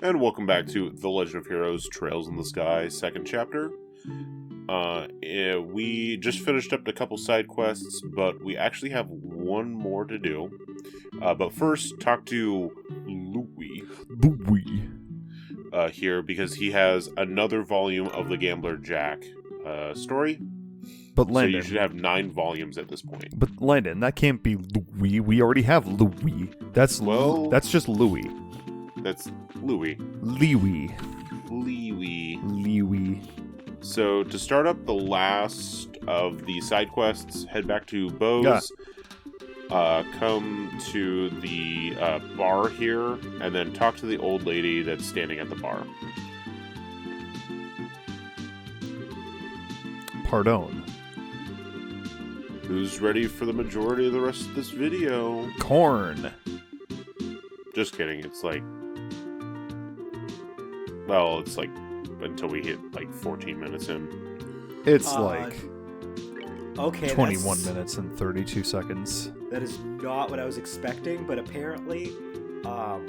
And welcome back to The Legend of Heroes Trails in the Sky, second chapter. We just finished up a couple side quests, but we actually have one more to do. But first, talk to Louis here, because he has another volume of the Gambler Jack story. But Landon, so you should have 9 volumes at this point. But Landon, that can't be Louis. We already have Louis. That's just Louis. That's Louis. Louis. So to start up the last of the side quests, head back to Bose. Come to the bar here, and then talk to the old lady that's standing at the bar. Pardon. Who's ready for the majority of the rest of this video? Corn. Just kidding. It's like... Well, it's like until we hit like 14 minutes in. It's like... Okay, 21 minutes and 32 seconds. That is not what I was expecting, but apparently, Lowy,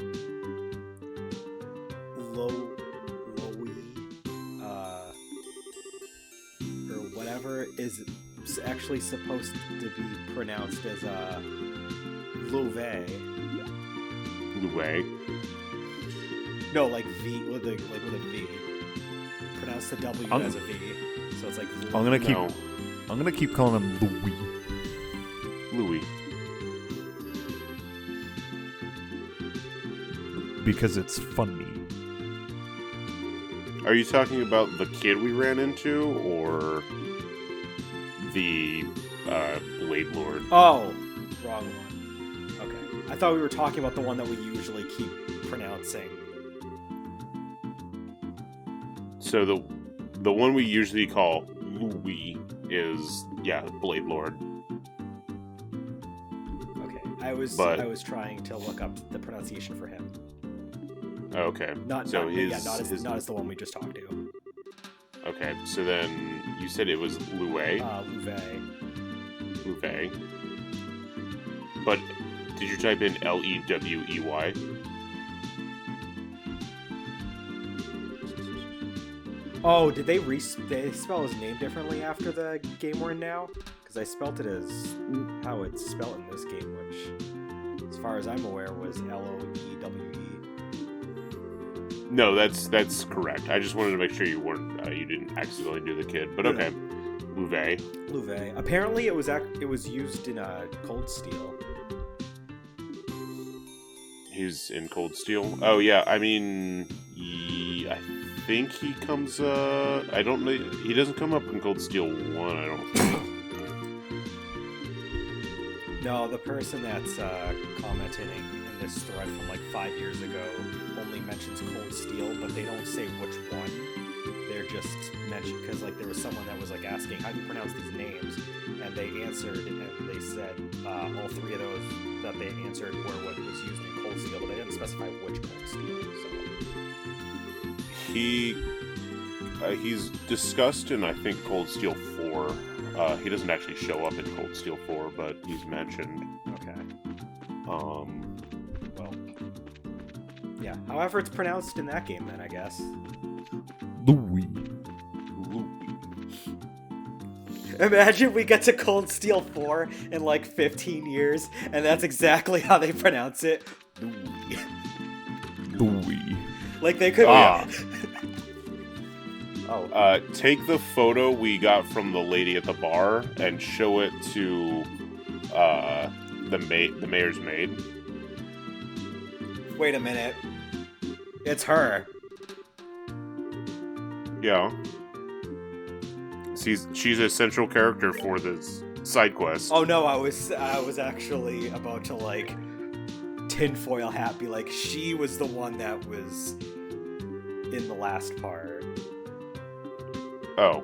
or whatever is actually supposed to be pronounced as Louvet. No, like V with a V. Pronounce the W as a V. So it's like I'm gonna keep calling him Louis. Because it's funny. Are you talking about the kid we ran into, or the Blade Lord? Oh, wrong one. Okay. I thought we were talking about the one that we usually keep pronouncing. So the one we usually call Louis is, Blade Lord. Okay. I was trying to look up the pronunciation for him. Okay. Not as the one we just talked to. Okay, so then you said it was Louvet. Louvet. But did you type in Lewey? Oh, did they spell his name differently after the game we're in now? Because I spelt it as how it's spelled in this game, which, as far as I'm aware, was Loewe. No, that's correct. I just wanted to make sure you didn't accidentally do the kid. But okay, Louvet. Apparently, it was used in Cold Steel. He's in Cold Steel. Oh yeah, I mean, I think he comes. I don't know. He doesn't come up in Cold Steel 1. I don't think. No, the person that's commenting in this thread from like 5 years ago only mentions Cold Steel, but they don't say which one. They're just mentioned because like there was someone that was like asking how do you pronounce these names, and they answered and they said all 3 of those that they answered were what was used in Cold Steel, but they didn't specify which Cold Steel. So he's discussed in I think Cold Steel 4. He doesn't actually show up in Cold Steel 4, but he's mentioned. Okay. Well, yeah. However, it's pronounced in that game, then I guess. Louis. Imagine we get to Cold Steel 4 in like 15 years, and that's exactly how they pronounce it. Louis. Like they could. Take the photo we got from the lady at the bar and show it to the mayor's maid. Wait a minute. It's her. Yeah. She's a central character for this side quest. Oh no, I was actually about to like tinfoil hat be like she was the one that was in the last part. Oh.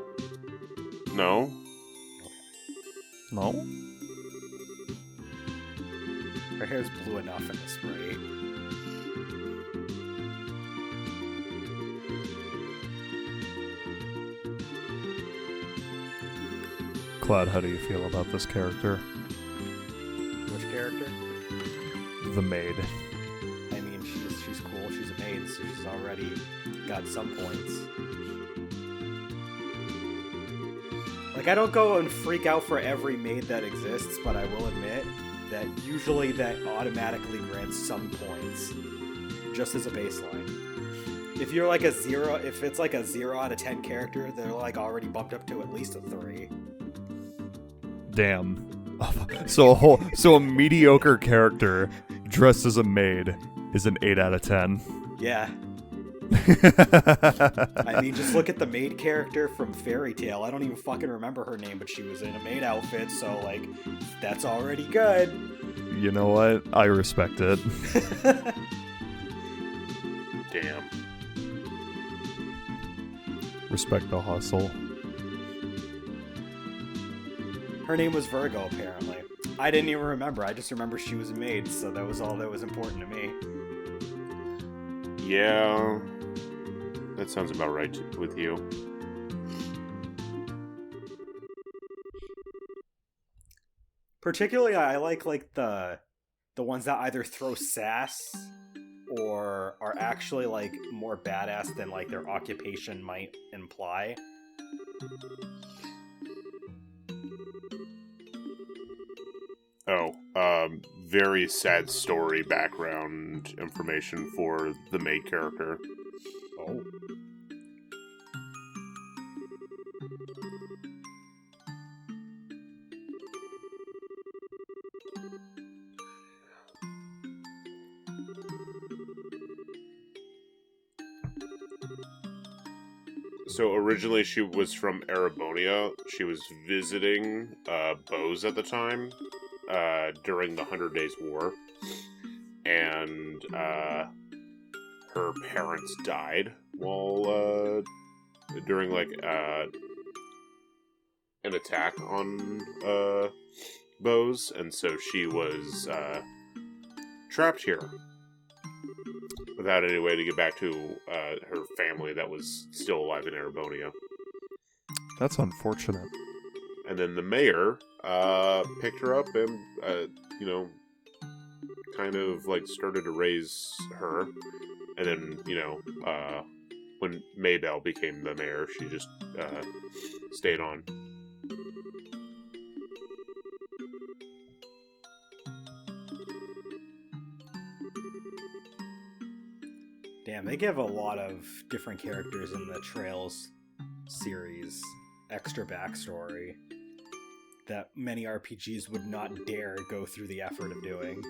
No? No? Her hair's blue enough in the spray. Cloud, how do you feel about this character? Which character? The maid. I mean, she's cool. She's a maid. maid, so she's already got some points. Like, I don't go and freak out for every maid that exists, but I will admit that usually that automatically grants some points, just as a baseline. If you're like if it's like a 0 out of 10 character, they're like already bumped up to at least a 3. Damn. So a mediocre character dressed as a maid is an 8 out of 10. Yeah. I mean, just look at the maid character from Fairy Tail. I don't even fucking remember her name, but she was in a maid outfit, so, like, that's already good. You know what? I respect it. Damn. Respect the hustle. Her name was Virgo, apparently. I didn't even remember. I just remember she was a maid, so that was all that was important to me. Yeah. That sounds about right with you. Particularly, I like the ones that either throw sass or are actually like more badass than like their occupation might imply. Oh, very sad story background information for the maid character. Oh. So originally she was from Erebonia. She was visiting Bose at the time during the 100 Days War. And her parents died while during like an attack on Bose. And so she was trapped here without any way to get back to her family that was still alive in Erebonia. That's unfortunate. And then the mayor picked her up and, kind of like started to raise her. And then, when Maybelle became the mayor, she just stayed on. Damn, they give a lot of different characters in the Trails series extra backstory that many RPGs would not dare go through the effort of doing.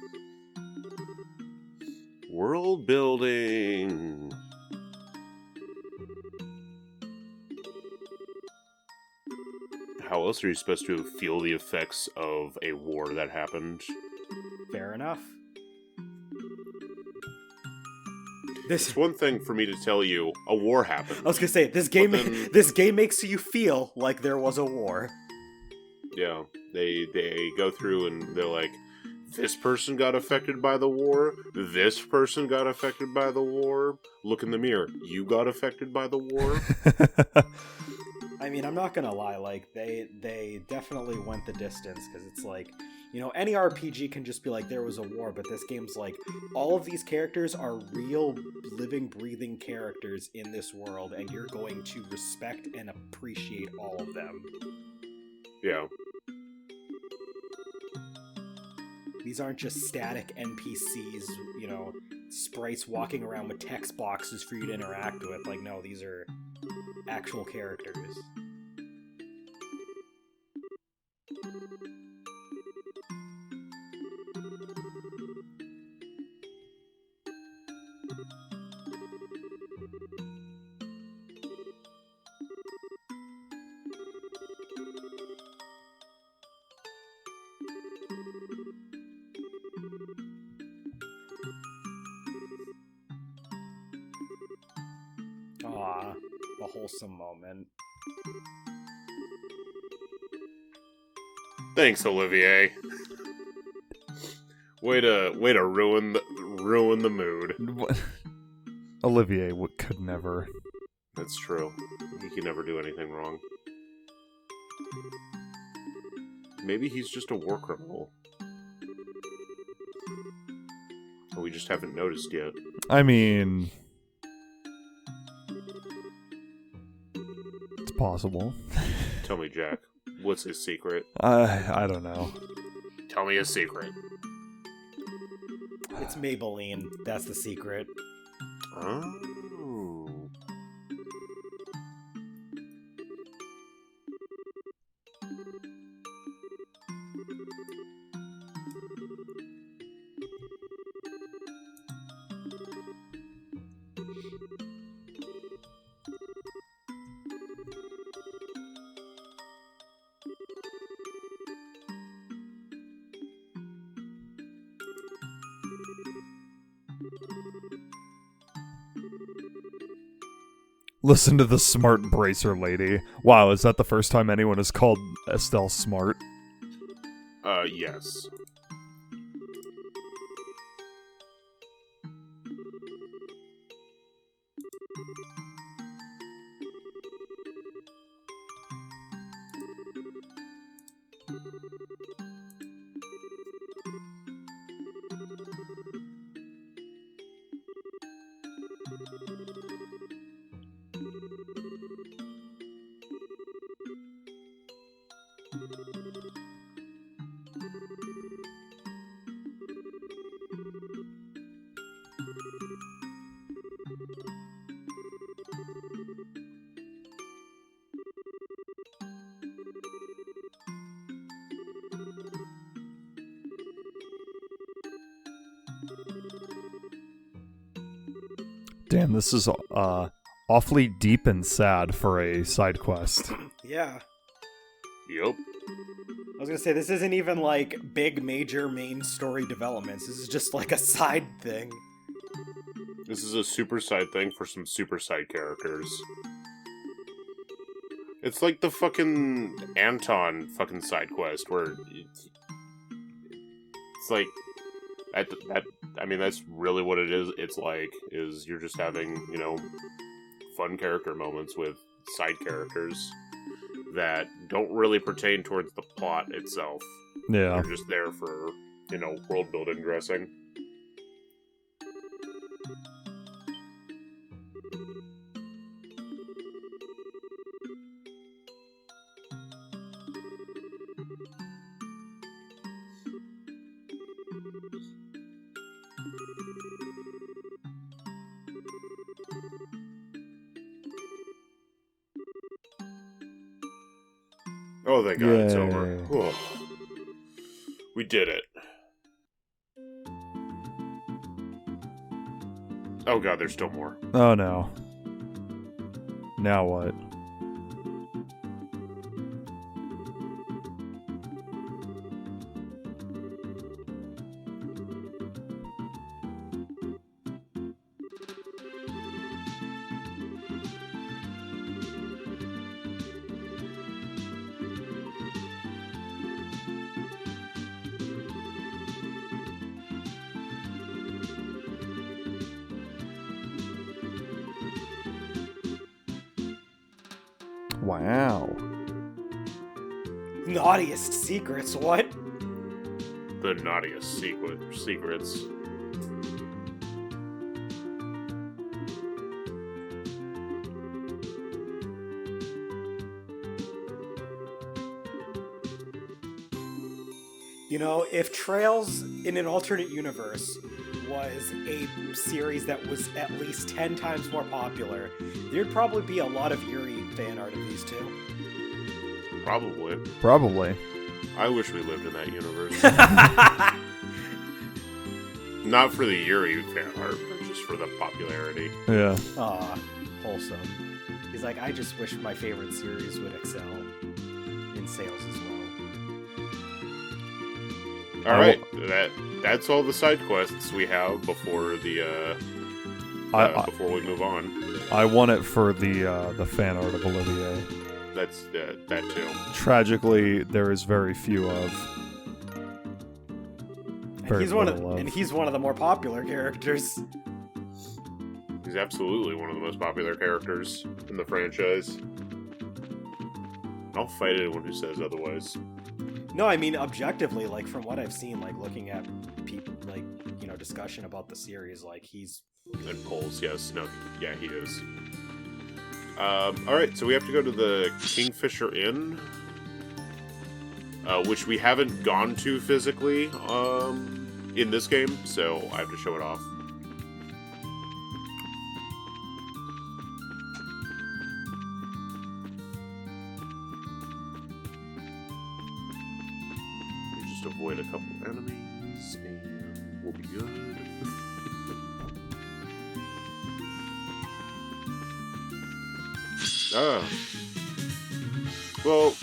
World building! How else are you supposed to feel the effects of a war that happened? Fair enough. It's one thing for me to tell you a war happened. I was gonna say this game makes you feel like there was a war. Yeah, they go through and they're like, this person got affected by the war. This person got affected by the war. Look in the mirror. You got affected by the war. I mean, I'm not gonna lie. Like they definitely went the distance because it's like, any RPG can just be like, there was a war, but this game's like, all of these characters are real, living, breathing characters in this world, and you're going to respect and appreciate all of them. Yeah. These aren't just static NPCs, sprites walking around with text boxes for you to interact with. Like, no, these are actual characters. Aw, a wholesome moment. Thanks, Olivier. Way to ruin the mood. Olivier could never. That's true. He can never do anything wrong. Maybe he's just a war criminal. We just haven't noticed yet. I mean, possible. Tell me, Jack. What's his secret? I don't know. Tell me a secret. It's Maybelline. That's the secret. Oh. Listen to the smart bracer lady. Wow, is that the first time anyone has called Estelle smart? Yes. Damn, this is awfully deep and sad for a side quest. Yeah. Yup. I was gonna say, this isn't even like big major main story developments. This is just like a side thing. This is a super side thing for some super side characters. It's like the fucking Anton fucking side quest where it's like I mean that's really what it is. It's like is you're just having, you know, fun character moments with side characters that don't really pertain towards the plot itself. Yeah. They're just there for, you know, world building dressing. Oh, thank God, it's over. Yay. Whew. We did it. Oh God, there's still more. Oh no. Now what? Wow. Naughtiest secrets, what? The naughtiest secrets. You know, if Trails in an alternate universe was a series that was at least 10 times more popular, there'd probably be a lot of Yuri fan art of these two. Probably. Probably. I wish we lived in that universe. Not for the Yuri fan art, but just for the popularity. Yeah. Aw, wholesome. He's like, I just wish my favorite series would excel in sales as well. All right, that's all the side quests we have before the before we move on. I want it for the fan art of Olivier. That's that too. Tragically, there is very few of. And he's one of the more popular characters. He's absolutely one of the most popular characters in the franchise. I'll fight anyone who says otherwise. No, I mean objectively, like from what I've seen, like looking at people, like, you know, discussion about the series, like he's And polls, yes, no, yeah, he is. Alright, so we have to go to the Kingfisher Inn, which we haven't gone to physically in this game, so I have to show it off. We just avoid a couple enemies, and we'll be good. Well,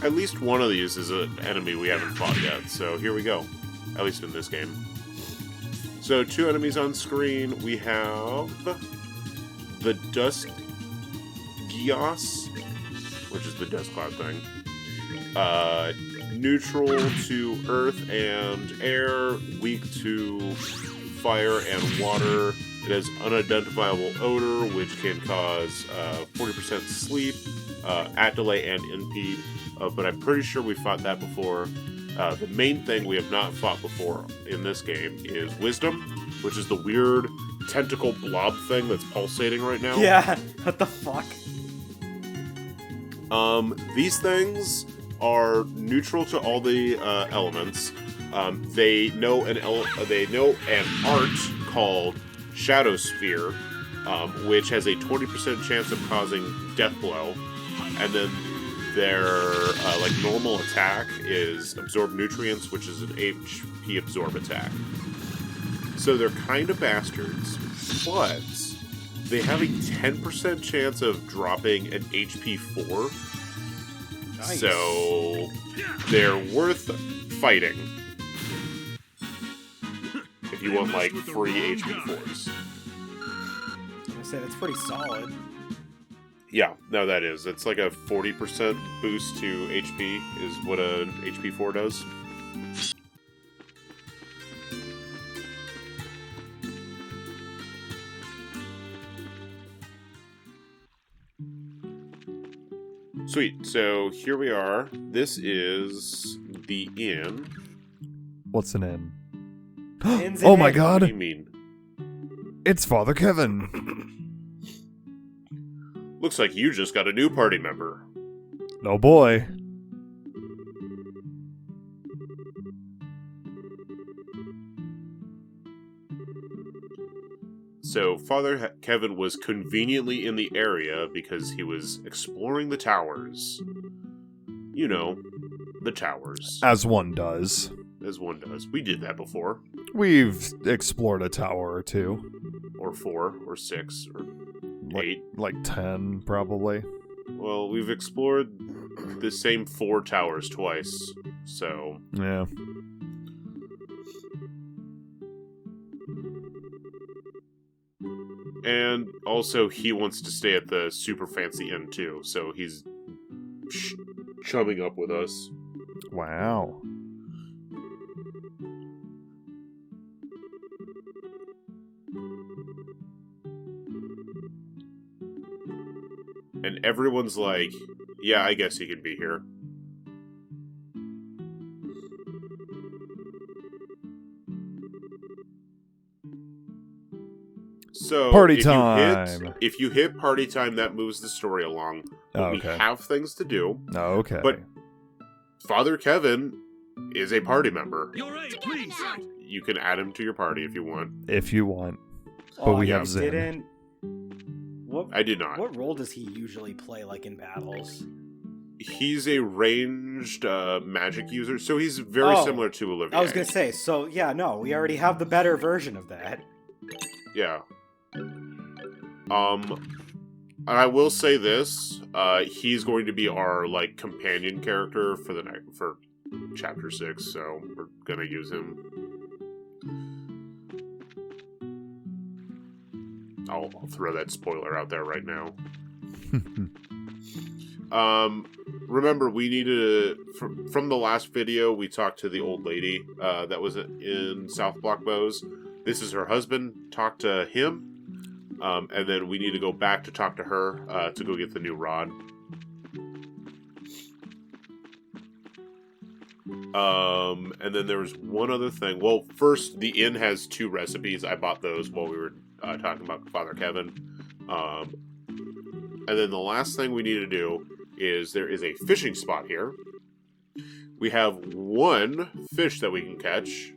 at least one of these is an enemy we haven't fought yet, so here we go. At least in this game. So, 2 enemies on screen. We have the Dusk Gios, which is the dust cloud thing. Neutral to earth and air, weak to fire and water. It has unidentifiable odor, which can cause 40% sleep, at delay, and impede. But I'm pretty sure we fought that before. The main thing we have not fought before in this game is Wisdom, which is the weird tentacle blob thing that's pulsating right now. Yeah, what the fuck? These things are neutral to all the elements. They know an art called Shadow Sphere, which has a 20% chance of causing Death Blow, and then their normal attack is Absorb Nutrients, which is an HP absorb attack. So they're kind of bastards, but they have a 10% chance of dropping an HP 4. Nice. So they're worth fighting. If you want, like, free HP 4s. I say that's pretty solid. Yeah, no, that is. It's like a 40% boost to HP is what an HP 4 does. Sweet, so here we are. This is the inn. What's an inn? Inns Oh and my inns. What do you god! mean? It's Father Kevin! Looks like you just got a new party member. Oh boy. So, Father Kevin was conveniently in the area because he was exploring the towers. You know, the towers. As one does. As one does. We did that before. We've explored a tower or two. Or 4, or 6, or 8. Like 10, probably. Well, we've explored the same 4 towers twice, so... Yeah. And also, he wants to stay at the super fancy inn, too, so he's chumming up with us. Wow. And everyone's like, yeah, I guess he can be here. So, Party if time! If you hit party time, that moves the story along. But we Okay. have things to do. Okay. But Father Kevin is a party member. You're right, please. You can add him to your party if you want. if you want. But we yeah, have Zin. Didn't. What? I did not. What role does he usually play, like in battles? He's a ranged magic user, so he's very Oh, similar to Olivier. I was gonna say. So yeah, no, we already have the better version of that. Yeah. And I will say this: he's going to be our like companion character for for chapter 6, so we're gonna use him. I'll throw that spoiler out there right now. Remember, we needed to, from the last video, we talked to the old lady that was in South Block Bows. This is her husband. Talk to him. And then we need to go back to talk to her to go get the new rod. And then there was one other thing. Well, first, the inn has 2 recipes. I bought those while we were talking about Father Kevin. And then the last thing we need to do is there is a fishing spot here. We have one fish that we can catch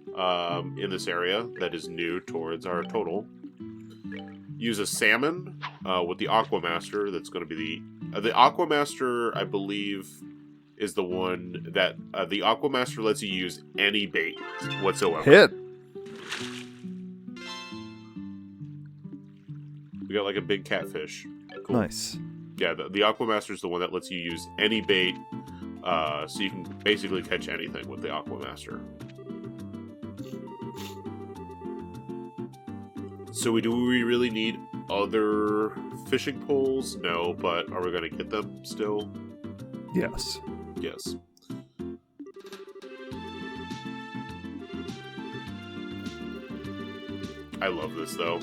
in this area that is new towards our total. Use a salmon with the Aquamaster. That's going to be the Aquamaster, I believe, is the one that the Aquamaster lets you use any bait whatsoever. Hit. We got like a big catfish. Cool. Nice. Yeah, the Aquamaster is the one that lets you use any bait, so you can basically catch anything with the Aquamaster. So do we really need other fishing poles? No, but are we going to get them still? Yes. Yes. I love this, though.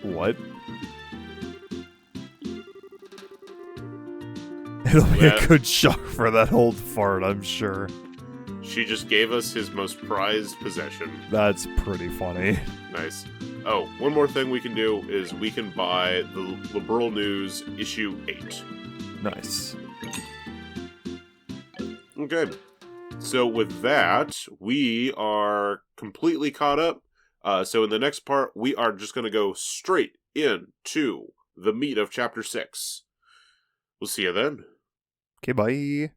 What? It'll be Yeah. a good shock for that old fart, I'm sure. She just gave us his most prized possession. That's pretty funny. Nice. Oh, one more thing we can do is we can buy the Liberal News issue 8. Nice. Okay. So with that, we are completely caught up. So in the next part, we are just going to go straight into the meat of Chapter 6. We'll see you then. Okay, bye.